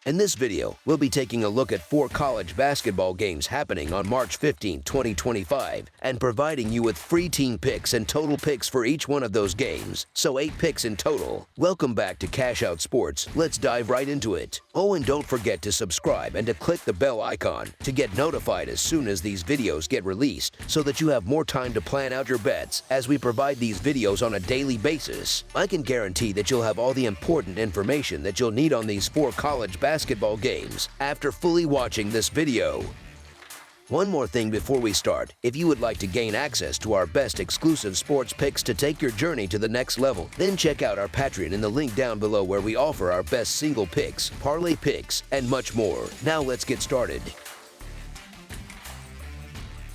In this video, we'll be taking a look at 4 college basketball games happening on March 15, 2025, and providing you with free team picks and total picks for each one of those games, so 8 picks in total. Welcome back to Cash Out Sports. Let's dive right into it. Oh, and don't forget to subscribe and to click the bell icon to get notified as soon as these videos get released, so that you have more time to plan out your bets as we provide these videos on a daily basis. I can guarantee that you'll have all the important information that you'll need on these 4 college basketball games after fully watching this video. One more thing before we start. If you would like to gain access to our best exclusive sports picks to take your journey to the next level, then check out our Patreon in the link down below, where we offer our best single picks, parlay picks, and much more. Now let's get started.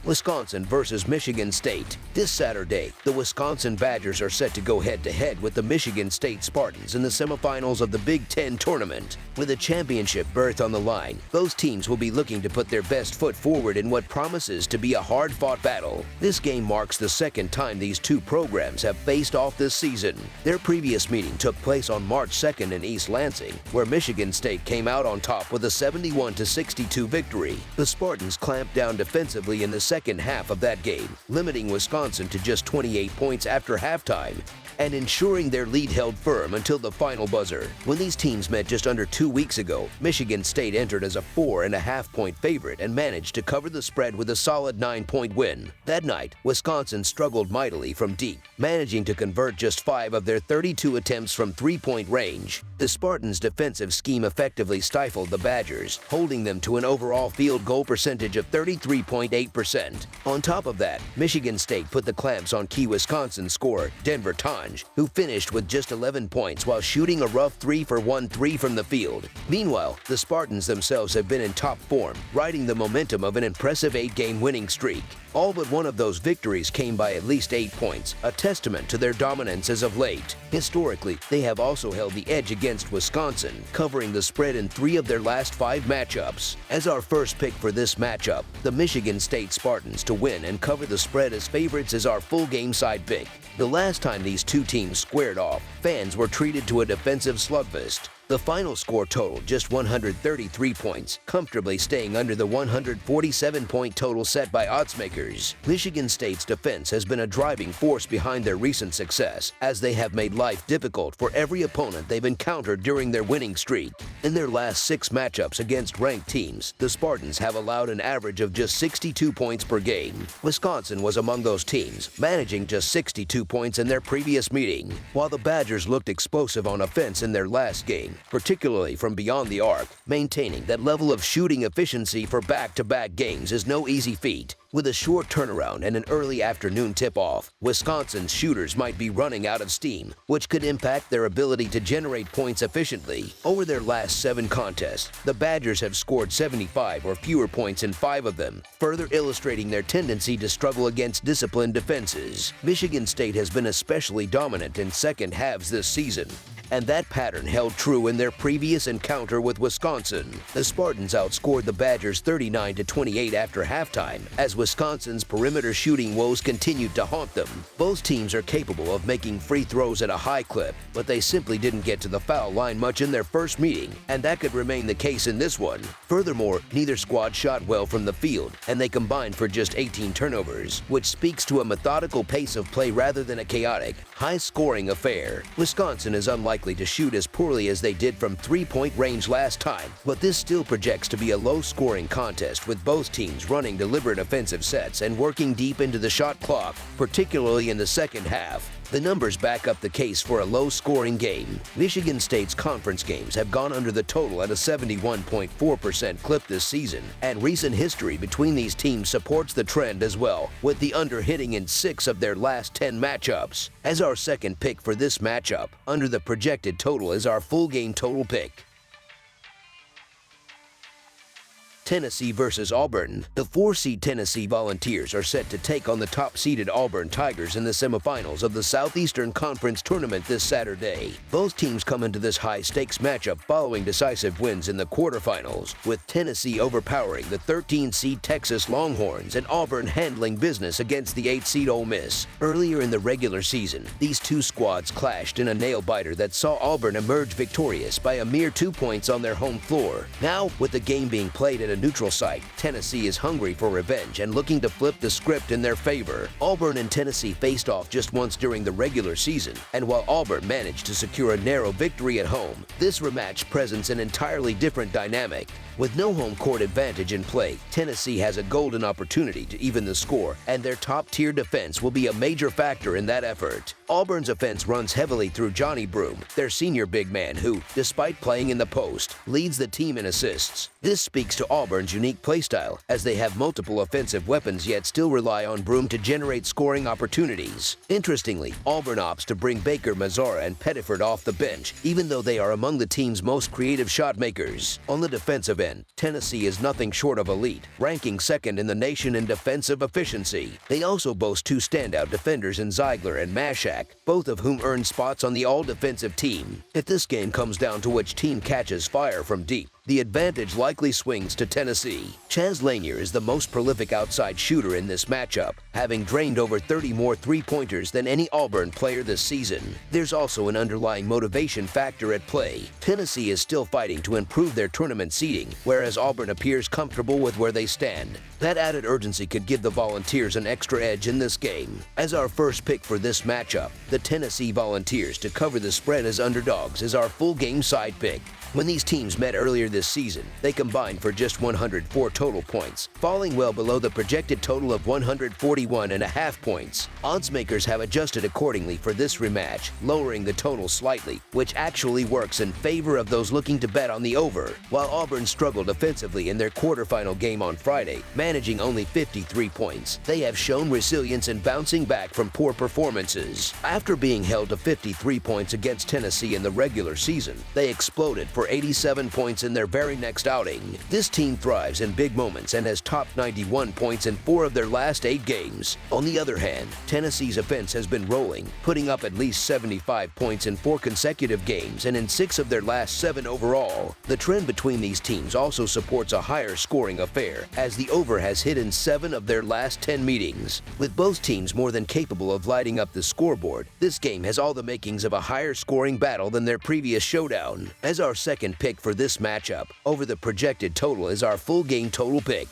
Wisconsin versus Michigan State. This Saturday, the Wisconsin Badgers are set to go head-to-head with the Michigan State Spartans in the semifinals of the Big Ten tournament. With a championship berth on the line, both teams will be looking to put their best foot forward in what promises to be a hard-fought battle. This game marks the second time these two programs have faced off this season. Their previous meeting took place on March 2nd in East Lansing, where Michigan State came out on top with a 71-62 victory. The Spartans clamped down defensively in the second half of that game, limiting Wisconsin to just 28 points after halftime and ensuring their lead held firm until the final buzzer. When these teams met just under 2 weeks ago, Michigan State entered as a 4.5-point favorite and managed to cover the spread with a solid 9-point win. That night, Wisconsin struggled mightily from deep, managing to convert just 5 of their 32 attempts from 3-point range. The Spartans' defensive scheme effectively stifled the Badgers, holding them to an overall field goal percentage of 33.8%. On top of that, Michigan State put the clamps on key Wisconsin scorer Denver Tonge, who finished with just 11 points while shooting a rough 3-for-1 from the field. Meanwhile, the Spartans themselves have been in top form, riding the momentum of an impressive 8-game winning streak. All but one of those victories came by at least 8 points, a testament to their dominance as of late. Historically, they have also held the edge against Wisconsin, covering the spread in 3 of their last 5 matchups. As our first pick for this matchup, the Michigan State Spartans to win and cover the spread as favorites is our full game side pick. The last time these two teams squared off, fans were treated to a defensive slugfest. The final score totaled just 133 points, comfortably staying under the 147-point total set by oddsmakers. Michigan State's defense has been a driving force behind their recent success, as they have made life difficult for every opponent they've encountered during their winning streak. In their last 6 matchups against ranked teams, the Spartans have allowed an average of just 62 points per game. Wisconsin was among those teams, managing just 62 points in their previous meeting, while the Badgers looked explosive on offense in their last game, particularly from beyond the arc. Maintaining that level of shooting efficiency for back-to-back games is no easy feat. With a short turnaround and an early afternoon tip-off, Wisconsin's shooters might be running out of steam, which could impact their ability to generate points efficiently. Over their last 7 contests, the Badgers have scored 75 or fewer points in 5 of them, further illustrating their tendency to struggle against disciplined defenses. Michigan State has been especially dominant in second halves this season, and that pattern held true in their previous encounter with Wisconsin. The Spartans outscored the Badgers 39-28 after halftime, as Wisconsin's perimeter shooting woes continued to haunt them. Both teams are capable of making free throws at a high clip, but they simply didn't get to the foul line much in their first meeting, and that could remain the case in this one. Furthermore, neither squad shot well from the field, and they combined for just 18 turnovers, which speaks to a methodical pace of play rather than a chaotic, high-scoring affair. Wisconsin is unlikely to shoot as poorly as they did from 3-point range last time, but this still projects to be a low-scoring contest, with both teams running deliberate offensive sets and working deep into the shot clock, particularly in the second half. The numbers back up the case for a low-scoring game. Michigan State's conference games have gone under the total at a 71.4% clip this season, and recent history between these teams supports the trend as well, with the under hitting in 6 of their last 10 matchups. As our second pick for this matchup, under the projected total is our full game total pick. Tennessee versus Auburn. The 4-seed Tennessee Volunteers are set to take on the top-seeded Auburn Tigers in the semifinals of the Southeastern Conference Tournament this Saturday. Both teams come into this high-stakes matchup following decisive wins in the quarterfinals, with Tennessee overpowering the 13-seed Texas Longhorns and Auburn handling business against the 8-seed Ole Miss. Earlier in the regular season, these two squads clashed in a nail-biter that saw Auburn emerge victorious by a mere 2 points on their home floor. Now, with the game being played at a neutral site, Tennessee is hungry for revenge and looking to flip the script in their favor. Auburn and Tennessee faced off just once during the regular season, and while Auburn managed to secure a narrow victory at home, this rematch presents an entirely different dynamic. With no home court advantage in play, Tennessee has a golden opportunity to even the score, and their top-tier defense will be a major factor in that effort. Auburn's offense runs heavily through Johnny Broome, their senior big man who, despite playing in the post, leads the team in assists. This speaks to Auburn's unique playstyle, as they have multiple offensive weapons yet still rely on Broome to generate scoring opportunities. Interestingly, Auburn opts to bring Baker, Mazzara, and Pettiford off the bench, even though they are among the team's most creative shot makers. On the defensive end, Tennessee is nothing short of elite, ranking second in the nation in defensive efficiency. They also boast two standout defenders in Ziegler and Mashak, both of whom earn spots on the all-defensive team. If this game comes down to which team catches fire from deep, the advantage likely swings to Tennessee. Chaz Lanier is the most prolific outside shooter in this matchup, having drained over 30 more three-pointers than any Auburn player this season. There's also an underlying motivation factor at play. Tennessee is still fighting to improve their tournament seeding, whereas Auburn appears comfortable with where they stand. That added urgency could give the Volunteers an extra edge in this game. As our first pick for this matchup, the Tennessee Volunteers to cover the spread as underdogs is our full game side pick. When these teams met earlier this season, they combined for just 104 total points, falling well below the projected total of 141.5 points. Odds makers have adjusted accordingly for this rematch, lowering the total slightly, which actually works in favor of those looking to bet on the over. While Auburn struggled offensively in their quarterfinal game on Friday, managing only 53 points, they have shown resilience in bouncing back from poor performances. After being held to 53 points against Tennessee in the regular season, they exploded for 87 points in their very next outing. This team thrives in big moments and has topped 91 points in 4 of their last 8 games. On the other hand, Tennessee's offense has been rolling, putting up at least 75 points in 4 consecutive games and in 6 of their last 7 overall. The trend between these teams also supports a higher scoring affair, as the over has hit in 7 of their last 10 meetings. With both teams more than capable of lighting up the scoreboard, this game has all the makings of a higher scoring battle than their previous showdown. As our second pick for this matchup, over the projected total is our full game total pick.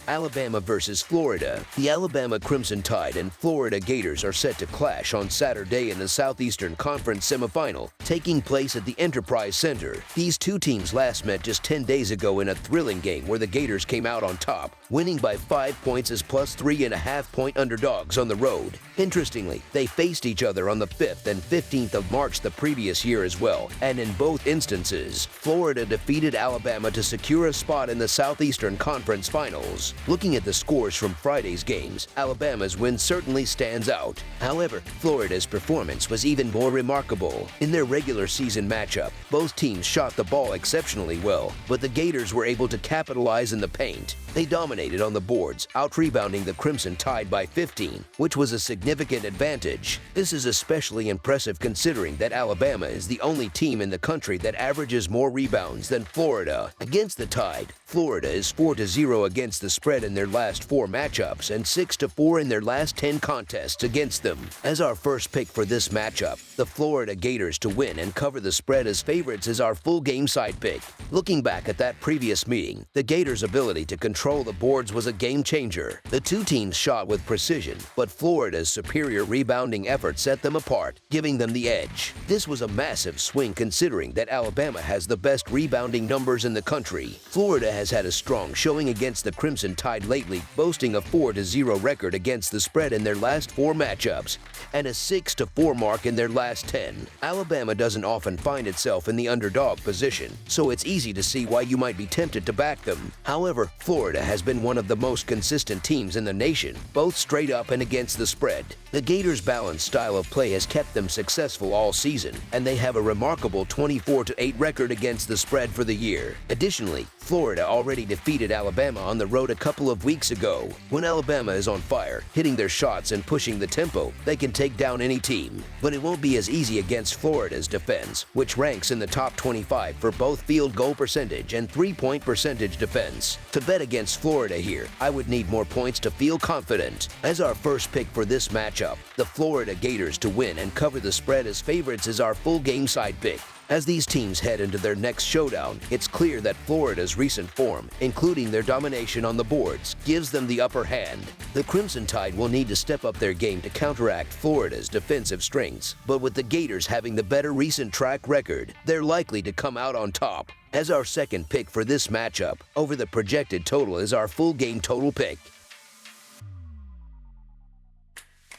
Alabama versus Florida. The Alabama Crimson Tide and Florida Gators are set to clash on Saturday in the Southeastern Conference semifinal, taking place at the Enterprise Center. These two teams last met just 10 days ago in a thrilling game where the Gators came out on top, winning by 5 points as plus 3.5-point underdogs on the road. Interestingly, they faced each other on the 5th and 15th of March the previous year as well, and in both instances, Florida defeated Alabama to secure a spot in the Southeastern Conference Finals. Looking at the scores from Friday's games, Alabama's win certainly stands out. However, Florida's performance was even more remarkable. In their regular season matchup, both teams shot the ball exceptionally well, but the Gators were able to capitalize in the paint. They dominated on the boards, out-rebounding the Crimson Tide by 15, which was a significant advantage. This is especially impressive considering that Alabama is the only team in the country that averages more rebounds than Florida. Against the Tide, Florida is 4-0 against the spread in their last 4 matchups and 6-4 in their last 10 contests against them. As our first pick for this matchup, the Florida Gators to win and cover the spread as favorites is our full game side pick. Looking back at that previous meeting, the Gators' ability to control the boards was a game changer. The two teams shot with precision, but Florida's superior rebounding effort set them apart, giving them the edge. This was a massive swing considering that Alabama has the best rebounding numbers in the country. Florida has had a strong showing against the Crimson Crimson Tide lately, boasting a 4-0 record against the spread in their last 4 matchups and a 6-4 mark in their last 10. Alabama doesn't often find itself in the underdog position, so it's easy to see why you might be tempted to back them. However, Florida has been one of the most consistent teams in the nation, both straight up and against the spread. The Gators' balanced style of play has kept them successful all season, and they have a remarkable 24-8 record against the spread for the year. Additionally, Florida already defeated Alabama on the road a couple of weeks ago. When Alabama is on fire, hitting their shots and pushing the tempo, they can take down any team. But it won't be as easy against Florida's defense, which ranks in the top 25 for both field goal percentage and three-point percentage defense. To bet against Florida here, I would need more points to feel confident. As our first pick for this matchup, the Florida Gators to win and cover the spread as favorites is our full game side pick. As these teams head into their next showdown, it's clear that Florida's recent form, including their domination on the boards, gives them the upper hand. The Crimson Tide will need to step up their game to counteract Florida's defensive strengths, but with the Gators having the better recent track record, they're likely to come out on top. As our second pick for this matchup, over the projected total is our full game total pick.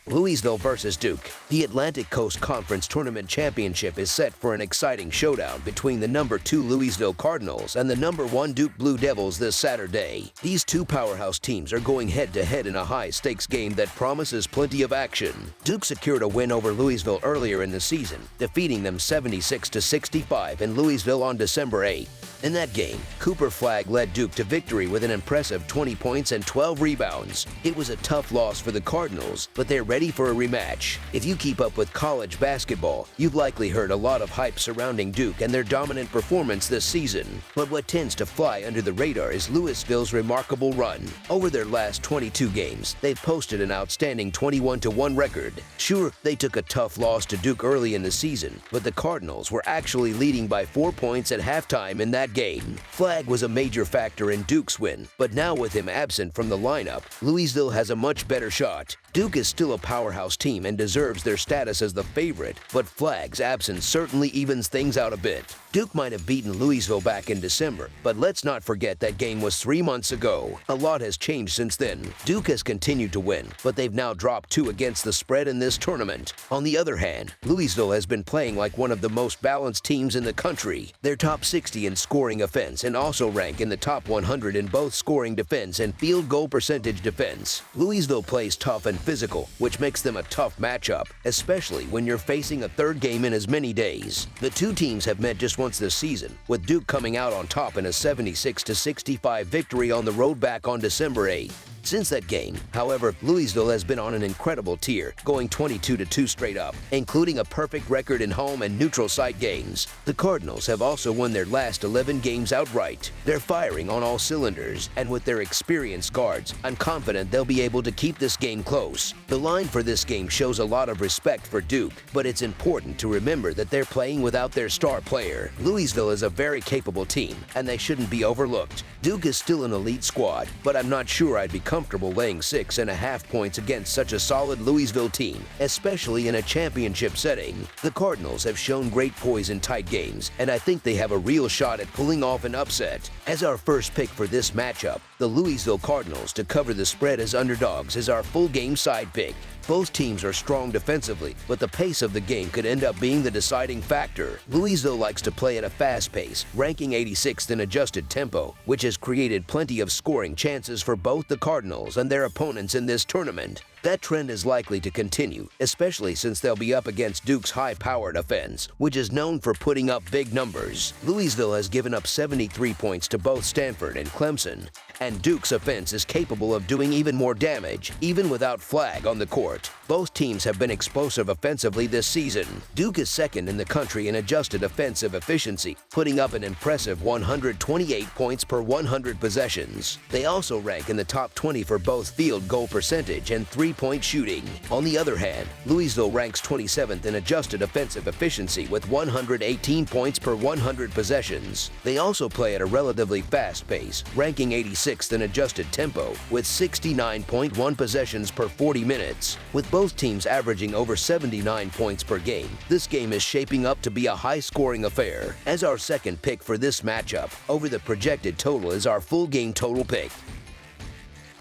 Louisville versus Duke. The Atlantic Coast Conference Tournament Championship is set for an exciting showdown between the number 2 Louisville Cardinals and the number 1 Duke Blue Devils this Saturday. These two powerhouse teams are going head-to-head in a high-stakes game that promises plenty of action. Duke secured a win over Louisville earlier in the season, defeating them 76-65 in Louisville on December 8th. In that game, Cooper Flagg led Duke to victory with an impressive 20 points and 12 rebounds. It was a tough loss for the Cardinals, but they're ready for a rematch. If you keep up with college basketball, you've likely heard a lot of hype surrounding Duke and their dominant performance this season. But what tends to fly under the radar is Louisville's remarkable run. Over their last 22 games, they've posted an outstanding 21-1 record. Sure, they took a tough loss to Duke early in the season, but the Cardinals were actually leading by 4 points at halftime in that game. Flagg was a major factor in Duke's win, but now with him absent from the lineup, Louisville has a much better shot. Duke is still a powerhouse team and deserves their status as the favorite, but Flagg's absence certainly evens things out a bit. Duke might have beaten Louisville back in December, but let's not forget that game was 3 months ago. A lot has changed since then. Duke has continued to win, but they've now dropped 2 against the spread in this tournament. On the other hand, Louisville has been playing like one of the most balanced teams in the country. They're top 60 in scoring offense and also rank in the top 100 in both scoring defense and field goal percentage defense. Louisville plays tough and physical, which makes them a tough matchup, especially when you're facing a third game in as many days. The two teams have met just once this season, with Duke coming out on top in a 76-65 victory on the road back on December 8th. Since that game, however, Louisville has been on an incredible tear, going 22-2 straight up, including a perfect record in home and neutral site games. The Cardinals have also won their last 11 games outright. They're firing on all cylinders, and with their experienced guards, I'm confident they'll be able to keep this game close. The line for this game shows a lot of respect for Duke, but it's important to remember that they're playing without their star player. Louisville is a very capable team, and they shouldn't be overlooked. Duke is still an elite squad, but I'm not sure I'd be comfortable laying 6.5 points against such a solid Louisville team, especially in a championship setting. The Cardinals have shown great poise in tight games, and I think they have a real shot at pulling off an upset. As our first pick for this matchup, the Louisville Cardinals to cover the spread as underdogs is our full game side pick. Both teams are strong defensively, but the pace of the game could end up being the deciding factor. Louisville likes to play at a fast pace, ranking 86th in adjusted tempo, which has created plenty of scoring chances for both the Cardinals and their opponents in this tournament. That trend is likely to continue, especially since they'll be up against Duke's high-powered offense, which is known for putting up big numbers. Louisville has given up 73 points to both Stanford and Clemson, and Duke's offense is capable of doing even more damage, even without Flagg on the court. Both teams have been explosive offensively this season. Duke is second in the country in adjusted offensive efficiency, putting up an impressive 128 points per 100 possessions. They also rank in the top 20 for both field goal percentage and three-point shooting. On the other hand, Louisville ranks 27th in adjusted offensive efficiency with 118 points per 100 possessions. They also play at a relatively fast pace, ranking 86th in adjusted tempo with 69.1 possessions per 40 minutes. With both teams averaging over 79 points per game, this game is shaping up to be a high-scoring affair. As our second pick for this matchup, over the projected total is our full game total pick.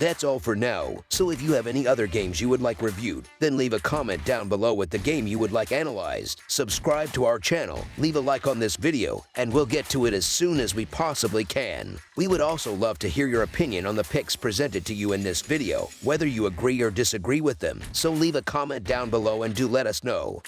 That's all for now, so if you have any other games you would like reviewed, then leave a comment down below with the game you would like analyzed. Subscribe to our channel, leave a like on this video, and we'll get to it as soon as we possibly can. We would also love to hear your opinion on the picks presented to you in this video, whether you agree or disagree with them, so leave a comment down below and do let us know.